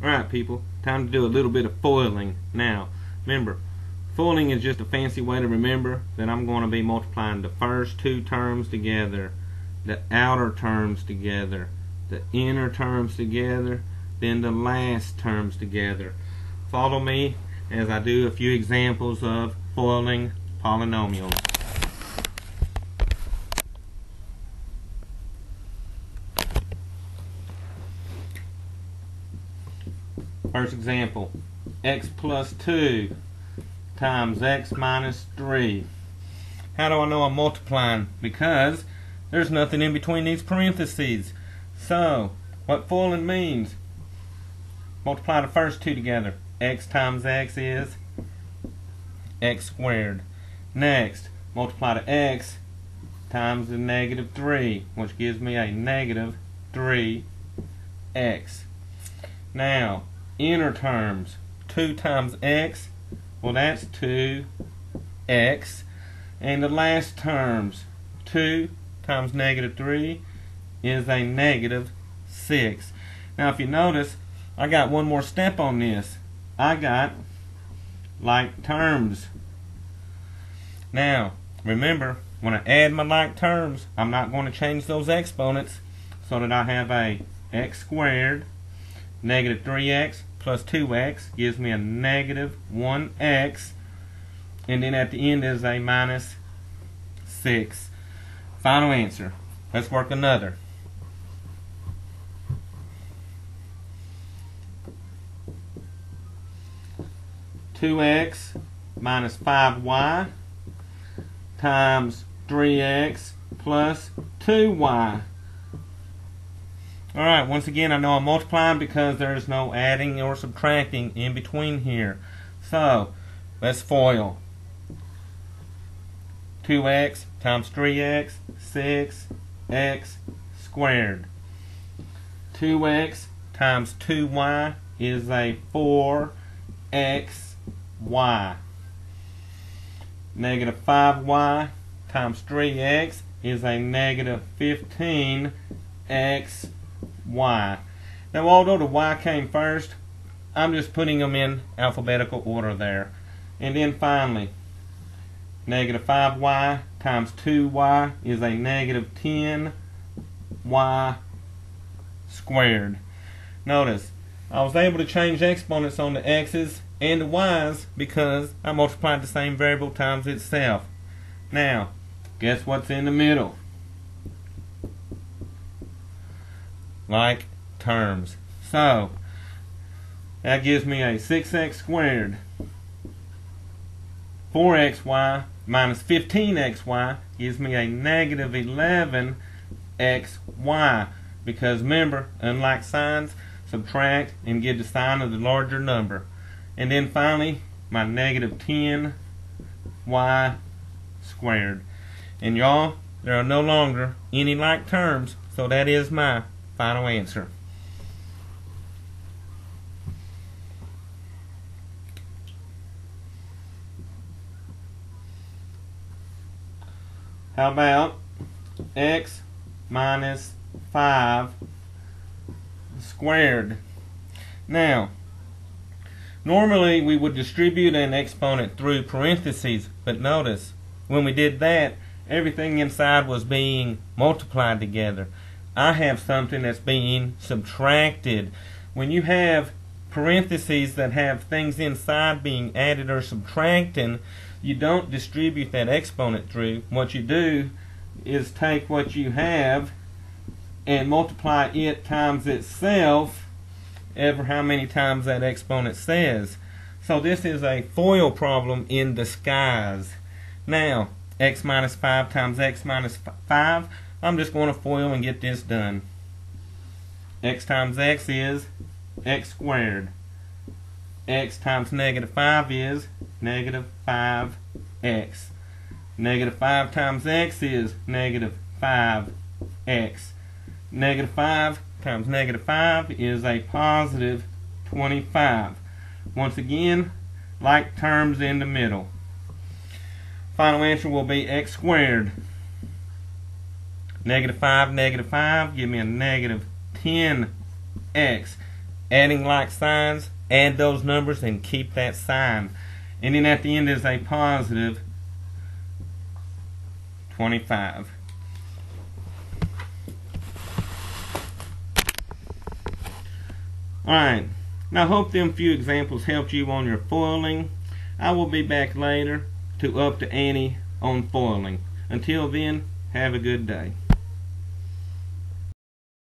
Alright people, time to do a little bit of foiling. Now, remember, foiling is just a fancy way to remember that I'm going to be multiplying the first two terms together, the outer terms together, the inner terms together, then the last terms together. Follow me as I do a few examples of foiling polynomials. First example, x plus 2 times x minus 3. How do I know I'm multiplying? Because there's nothing in between these parentheses. So, what foiling means, multiply the first two together. X times x is x squared. Next, multiply the x times the negative 3, which gives me a negative 3x. Now, inner terms, 2 times x, well that's 2x, and the last terms, 2 times negative 3 is a negative 6. Now if you notice, I got one more step on this. I got like terms. Now remember, when I add my like terms, I'm not going to change those exponents, so that I have a x squared negative 3x plus 2x gives me a negative 1x, and then at the end is a minus 6. Final answer. Let's work another. (2x minus 5y times 3x plus 2y). Alright, once again I know I'm multiplying because there's no adding or subtracting in between here. So, let's FOIL. 2x times 3x, 6x squared. 2x times 2y is a 4xy. Negative 5y times 3x is a negative 15xy. Now although the y came first, I'm just putting them in alphabetical order there. And then finally, negative 5y times 2y is a negative 10y squared. Notice, I was able to change exponents on the x's and the y's because I multiplied the same variable times itself. Now, guess what's in the middle? Like terms. So, that gives me a 6x squared. 4xy minus 15xy gives me a negative 11xy. Because remember, unlike signs, subtract and give the sign of the larger number. And then finally, my negative 10y squared. And y'all, there are no longer any like terms, so that is my final answer. How about x minus 5 squared? Now, normally we would distribute an exponent through parentheses, but notice, when we did that, everything inside was being multiplied together. I have something that's being subtracted. When you have parentheses that have things inside being added or subtracting, you don't distribute that exponent through. What you do is take what you have and multiply it times itself, ever how many times that exponent says. So this is a FOIL problem in disguise. Now, x minus 5 times x minus 5, I'm just going to FOIL and get this done. X times x is x squared. X times negative 5 is negative 5x. Negative 5 times x is negative 5x. Negative 5 times negative 5 is a positive 25. Once again, like terms in the middle. Final answer will be x squared. Negative 5, give me a negative 10x. adding like signs, add those numbers and keep that sign. And then at the end is a positive 25. Alright, now I hope them few examples helped you on your foiling. I will be back later to up to ante on foiling. Until then, have a good day.